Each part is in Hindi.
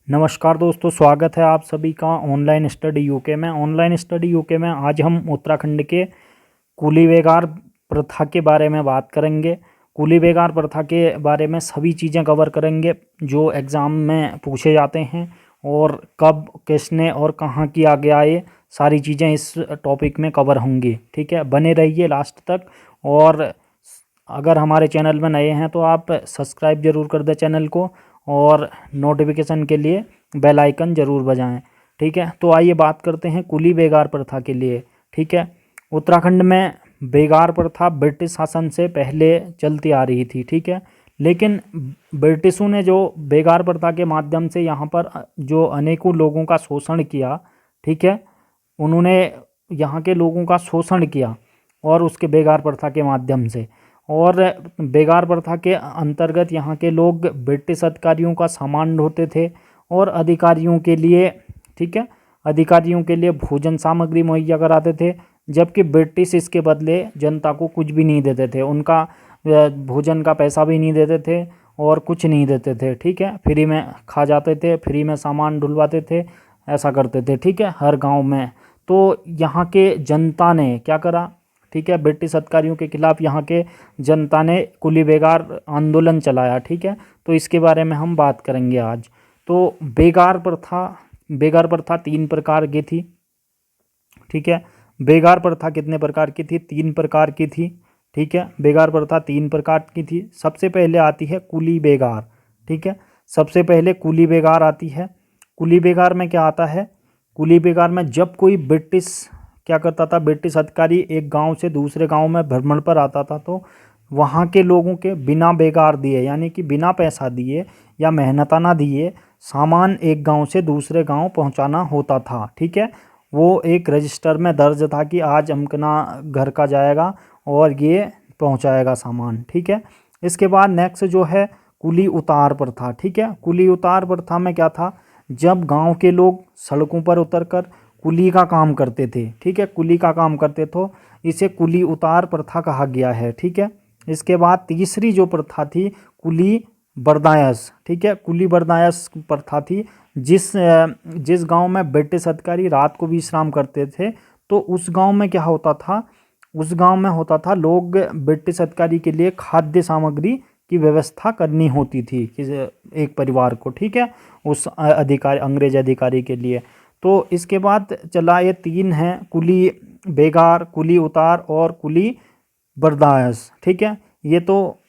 नमस्कार दोस्तों, स्वागत है आप सभी का ऑनलाइन स्टडी यूके में। ऑनलाइन स्टडी यूके में आज हम उत्तराखंड के कुली बेगार प्रथा के बारे में बात करेंगे। कुली बेगार प्रथा के बारे में सभी चीज़ें कवर करेंगे जो एग्ज़ाम में पूछे जाते हैं, और कब, किसने और कहाँ किया गया, ये सारी चीज़ें इस टॉपिक में कवर होंगी। ठीक है, बने रहिए लास्ट तक। और अगर हमारे चैनल में नए हैं तो आप सब्सक्राइब ज़रूर कर दें चैनल को, और नोटिफिकेशन के लिए बेल आइकन ज़रूर बजाएं। ठीक है, तो आइए बात करते हैं कुली बेगार प्रथा के लिए। ठीक है, उत्तराखंड में बेगार प्रथा ब्रिटिश शासन से पहले चलती आ रही थी। ठीक है, लेकिन ब्रिटिशों ने जो बेगार प्रथा के माध्यम से यहाँ पर जो अनेकों लोगों का शोषण किया, ठीक है, उन्होंने यहाँ के लोगों का शोषण किया और उसके बेगार प्रथा के माध्यम से। और बेगार प्रथा के अंतर्गत यहाँ के लोग ब्रिटिश अधिकारियों का सामान ढोते थे और अधिकारियों के लिए, ठीक है, अधिकारियों के लिए भोजन सामग्री मुहैया कराते थे, जबकि ब्रिटिश इसके बदले जनता को कुछ भी नहीं देते थे। उनका भोजन का पैसा भी नहीं देते थे और कुछ नहीं देते थे। ठीक है, फ्री में खा जाते थे, फ्री में सामान ढुलवाते थे, ऐसा करते थे। ठीक है, हर गांव में। तो यहाँ के जनता ने क्या करा, ठीक है, ब्रिटिश अधिकारियों के खिलाफ यहाँ के जनता ने कुली बेगार आंदोलन चलाया। ठीक है, तो इसके बारे में हम बात करेंगे आज। तो बेगार प्रथा 3 प्रकार की थी। ठीक है, बेगार प्रथा कितने प्रकार की थी? 3 प्रकार की थी। ठीक है, बेगार प्रथा 3 प्रकार की थी। सबसे पहले आती है कुली बेगार। ठीक है, सबसे पहले कुली बेगार आती है। कुली बेगार में क्या आता है? कुली बेगार में जब कोई ब्रिटिश क्या करता था, ब्रिटिश अधिकारी एक गांव से दूसरे गांव में भ्रमण पर आता था, तो वहाँ के लोगों के बिना बेगार दिए, यानी कि बिना पैसा दिए या मेहनताना दिए, सामान एक गांव से दूसरे गांव पहुंचाना होता था। ठीक है, वो एक रजिस्टर में दर्ज था कि आज अमकना घर का जाएगा और ये पहुंचाएगा सामान। ठीक है, इसके बाद नेक्स्ट जो है कुली उतार प्रथा। ठीक है, कुली उतार प्रथा में क्या था? जब गांव के लोग सड़कों पर उतरकर कुली का काम करते थे, ठीक है, कुली का काम करते तो इसे कुली उतार प्रथा कहा गया है। ठीक है, इसके बाद तीसरी जो प्रथा थी कुली बर्दायस। ठीक है, कुली बर्दायस प्रथा थी। जिस गांव में ब्रिटिश अधिकारी रात को भी विश्राम करते थे, तो उस गांव में क्या होता था, उस गांव में होता था लोग ब्रिटिश अधिकारी के लिए खाद्य सामग्री की व्यवस्था करनी होती थी एक परिवार को। ठीक है, उस अधिकारी, अंग्रेज अधिकारी के लिए। तो इसके बाद चला, ये 3 हैं, कुली बेगार, कुली उतार और कुली बर्दायस। ठीक है, ये तो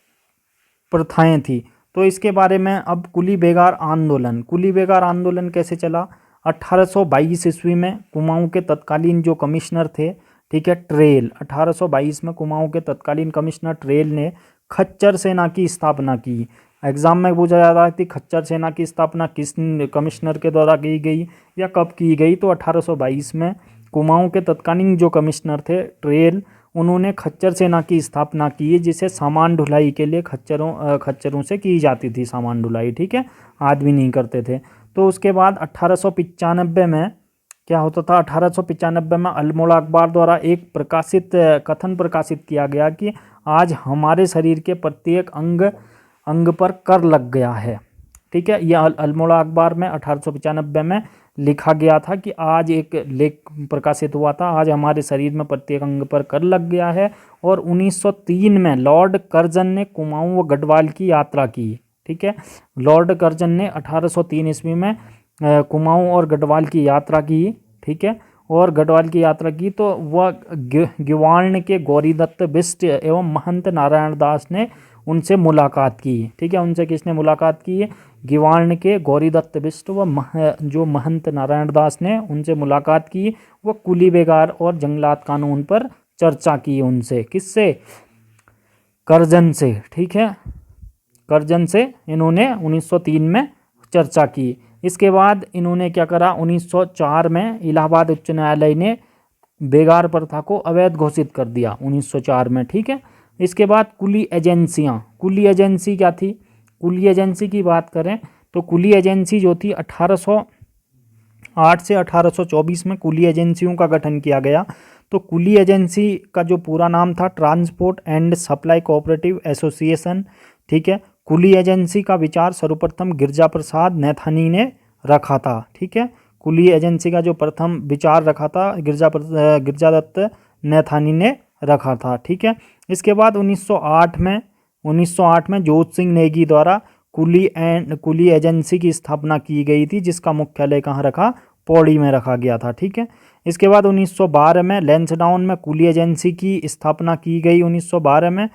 प्रथाएं थी। तो इसके बारे में अब कुली बेगार आंदोलन। कुली बेगार आंदोलन कैसे चला? 1822 ईस्वी में कुमाऊं के तत्कालीन जो कमिश्नर थे, ठीक है, ट्रेल, 1822 में कुमाऊं के तत्कालीन कमिश्नर ट्रेल ने खच्चर सेना की स्थापना की। एग्जाम में पूछा जाता है कि खच्चर सेना की स्थापना किस कमिश्नर के द्वारा की गई या कब की गई? तो 1822 में कुमाऊं के तत्कालीन जो कमिश्नर थे ट्रेल, उन्होंने खच्चर सेना की स्थापना की, जिसे सामान ढुलाई के लिए खच्चरों से की जाती थी सामान ढुलाई। ठीक है, आदमी नहीं करते थे। तो उसके बाद 1895 में क्या होता था? 1895 में अल्मोड़ा अखबार द्वारा एक कथन प्रकाशित किया गया कि आज हमारे शरीर के प्रत्येक अंग पर कर लग गया है। ठीक है, यह अल्मोड़ा अखबार में 1895 में लिखा गया था कि आज एक लेख प्रकाशित हुआ था, आज हमारे शरीर में प्रत्येक अंग पर कर लग गया है। और 1903 में लॉर्ड कर्जन ने कुमाऊं व गढ़वाल की यात्रा की। ठीक है, लॉर्ड कर्जन ने 1803 ईस्वी में कुमाऊं और गढ़वाल की यात्रा की। ठीक है, और गढ़वाल की यात्रा की तो वह गिवाण के गौरीदत्त बिष्ट एवं महंत नारायण दास ने उनसे मुलाकात की। ठीक है, उनसे किसने मुलाकात की? गिवाण के गौरीदत्त बिष्ट व जो महंत नारायण दास ने उनसे मुलाकात की। वो कुली बेगार और जंगलात कानून पर चर्चा की उनसे। किससे? कर्जन से। ठीक है, कर्जन से इन्होंने 1903 में चर्चा की। इसके बाद इन्होंने क्या करा? 1904 में इलाहाबाद उच्च न्यायालय ने बेगार प्रथा को अवैध घोषित कर दिया 1904 में। ठीक है, इसके बाद कुली एजेंसियाँ। कुली एजेंसी क्या थी? कुली एजेंसी की बात करें तो कुली एजेंसी जो थी 1808 से 1824 में कुली एजेंसियों का गठन किया गया। तो कुली एजेंसी का जो पूरा नाम था transport and supply cooperative association. ठीक है, कुली एजेंसी का विचार सर्वप्रथम गिरजा प्रसाद नैथानी ने रखा था। ठीक है, कुली एजेंसी का जो प्रथम विचार रखा था गिरजादत्त नैथानी ने रखा था। ठीक है, इसके बाद 1908 में जोत सिंह नेगी द्वारा कुली एजेंसी की स्थापना की गई थी, जिसका मुख्यालय कहाँ रखा, पौड़ी में रखा गया था। ठीक है, इसके बाद 1912 में लैंसडाउन में कुली एजेंसी की स्थापना की गई 1912 में।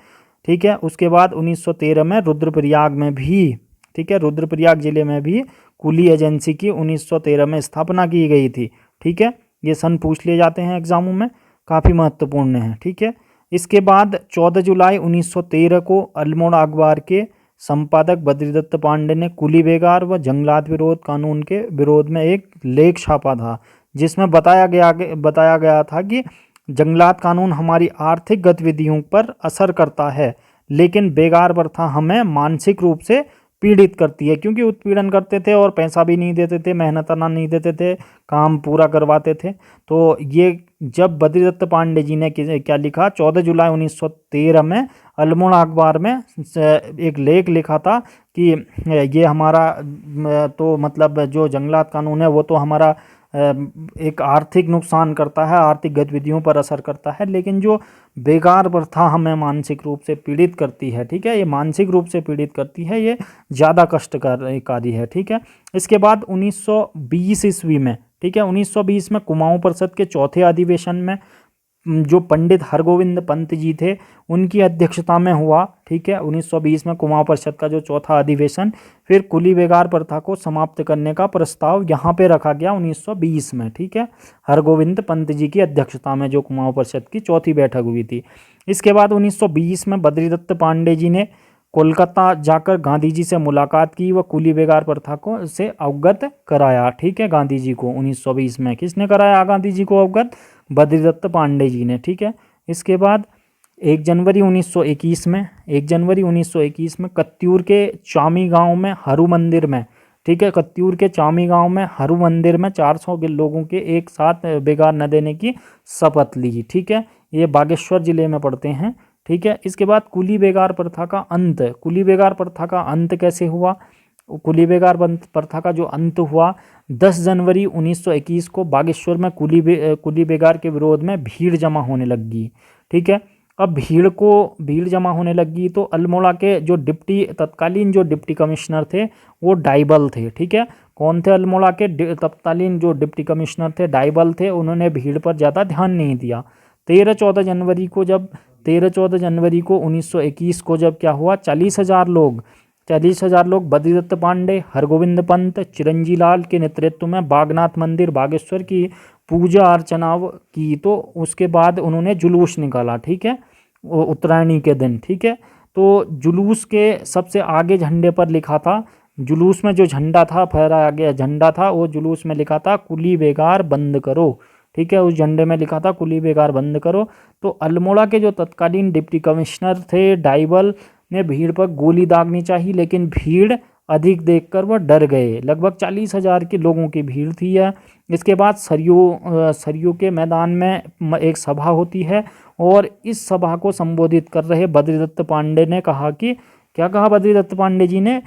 ठीक है, उसके बाद 1913 में रुद्रप्रयाग में भी, ठीक है, रुद्रप्रयाग जिले में भी कुली एजेंसी की 1913 में स्थापना की गई थी। ठीक है, ये सन पूछ लिए जाते हैं एग्जामों में, काफ़ी महत्वपूर्ण है। ठीक है, इसके बाद 14 जुलाई 1913 को अल्मोड़ा अखबार के संपादक बद्रीदत्त पांडे ने कुली बेगार व जंगलात विरोध कानून के विरोध में एक लेख छापा था, जिसमें बताया गया था कि जंगलात कानून हमारी आर्थिक गतिविधियों पर असर करता है, लेकिन बेगार प्रथा हमें मानसिक रूप से पीड़ित करती है, क्योंकि उत्पीड़न करते थे और पैसा भी नहीं देते थे, मेहनताना नहीं देते थे, काम पूरा करवाते थे। तो ये जब बद्रीदत्त पांडे जी ने क्या लिखा, 14 जुलाई 1913 में अल्मोड़ा अखबार में एक लेख लिखा था कि ये हमारा तो मतलब जो जंगलात कानून है वो तो हमारा एक आर्थिक नुकसान करता है, आर्थिक गतिविधियों पर असर करता है, लेकिन जो बेकार प्रथा हमें मानसिक रूप से पीड़ित करती है, ठीक है, ये मानसिक रूप से पीड़ित करती है, ये ज़्यादा कष्टकारी है। ठीक है, इसके बाद 1920 ईस्वी में, ठीक है, 1920 में कुमाऊं परिषद के चौथे अधिवेशन में जो पंडित हरगोविंद पंत जी थे उनकी अध्यक्षता में हुआ। ठीक है, 1920 में कुमाऊं परिषद का जो चौथा अधिवेशन, फिर कुली बेगार प्रथा को समाप्त करने का प्रस्ताव यहाँ पे रखा गया 1920 में। ठीक है, हरगोविंद पंत जी की अध्यक्षता में जो कुमाऊं परिषद की चौथी बैठक हुई थी। इसके बाद 1920 में बद्रीदत्त पांडे जी ने कोलकाता जाकर गांधी जी से मुलाकात की व कुली बेगार प्रथा को से अवगत कराया। ठीक है, गांधी जी को 1920 में किसने कराया, गांधी जी को अवगत, बद्रीदत्त पांडे जी ने। ठीक है, इसके बाद 1 जनवरी 1921 में कत्यूर के चामी गांव में हरू मंदिर में, ठीक है, कत्यूर के चामी गांव में हरू मंदिर में 400 लोगों के एक साथ बेगार न देने की शपथ ली। ठीक है, ये बागेश्वर जिले में पड़ते हैं। ठीक है, इसके बाद कुली बेगार प्रथा का अंत, कुली बेगार प्रथा का अंत कैसे हुआ, कुली बेगार प्रथा का जो अंत हुआ 10 जनवरी 1921 को बागेश्वर में कुली बेगार के विरोध में भीड़ जमा होने लगी। ठीक है, अब भीड़ जमा होने लगी तो अल्मोड़ा के जो तत्कालीन जो डिप्टी कमिश्नर थे वो डाइबल थे। ठीक है, कौन थे, अल्मोड़ा के तत्कालीन जो डिप्टी कमिश्नर थे डाइबल थे, उन्होंने भीड़ पर ज़्यादा ध्यान नहीं दिया। 13-14 जनवरी को 1921 को जब क्या हुआ, 40,000 लोग बद्रीदत्त पांडे, हरगोविंद पंत, चिरंजी लाल के नेतृत्व में बागनाथ मंदिर बागेश्वर की पूजा अर्चना की, तो उसके बाद उन्होंने जुलूस निकाला। ठीक है, उत्तरायणी के दिन। ठीक है, तो जुलूस के सबसे आगे झंडे पर लिखा था, जुलूस में जो झंडा था, फहराया गया झंडा था, वो जुलूस में लिखा था कुली बेगार बंद करो। ठीक है, उस झंडे में लिखा था कुली बेगार बंद करो। तो अल्मोड़ा के जो तत्कालीन डिप्टी कमिश्नर थे डाइबल ने भीड़ पर गोली दागनी चाहिए, लेकिन भीड़ अधिक देखकर वह डर गए। लगभग 40,000 के लोगों की भीड़ थी यह। इसके बाद सरयू के मैदान में एक सभा होती है और इस सभा को संबोधित कर रहे बद्रीदत्त पांडे ने कहा कि, क्या कहा बद्रीदत्त पांडे जी ने,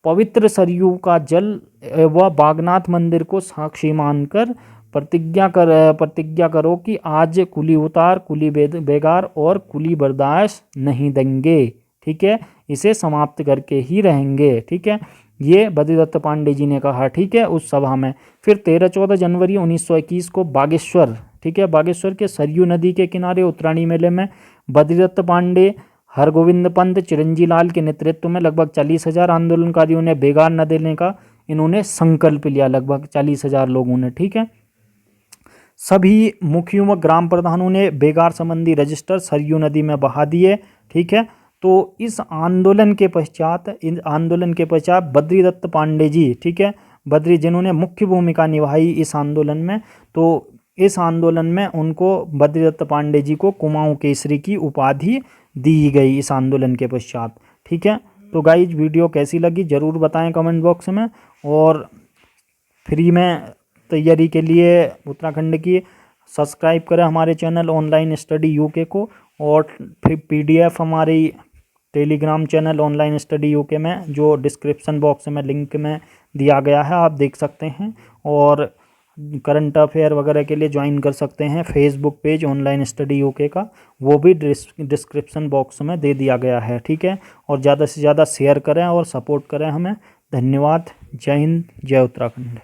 पवित्र सरयू का जल व बागनाथ मंदिर को साक्षी मानकर प्रतिज्ञा करो कि आज कुली उतार, कुली बेगार और कुली बर्दाश्त नहीं देंगे। ठीक है, इसे समाप्त करके ही रहेंगे। ठीक है, ये बद्रीदत्त पांडे जी ने कहा। ठीक है, उस सभा में। फिर 13-14 जनवरी 1921 को बागेश्वर, ठीक है, बागेश्वर के सरयू नदी के किनारे उत्तरायणी मेले में बद्रीदत्त पांडे, हरगोविंद पंत, चिरंजी लाल के नेतृत्व में लगभग 40,000 आंदोलनकारियों ने बेगार न देने का इन्होंने संकल्प लिया, लगभग 40,000 लोगों ने। ठीक है, सभी मुखियों व ग्राम प्रधानों ने बेगार संबंधी रजिस्टर सरयू नदी में बहा दिए। ठीक है, तो इस आंदोलन के पश्चात बद्रीदत्त पांडे जी, ठीक है, जिन्होंने मुख्य भूमिका निभाई इस आंदोलन में, तो इस आंदोलन में उनको बद्रीदत्त पांडे जी को कुमाऊं केसरी की उपाधि दी गई इस आंदोलन के पश्चात। ठीक है, तो गाइज वीडियो कैसी लगी ज़रूर बताएं कमेंट बॉक्स में, और फ्री में तैयारी के लिए उत्तराखंड की सब्सक्राइब करें हमारे चैनल ऑनलाइन स्टडी यूके को, और फिर PDF हमारी Telegram channel online study UK में जो डिस्क्रिप्शन बॉक्स में लिंक में दिया गया है, आप देख सकते हैं। और करंट अफेयर वगैरह के लिए ज्वाइन कर सकते हैं Facebook page online study UK का, वो भी डिस्क्रिप्शन बॉक्स में दे दिया गया है, ठीक है। और ज़्यादा से ज़्यादा शेयर करें और सपोर्ट करें हमें। धन्यवाद। जय हिंद, जय उत्तराखंड।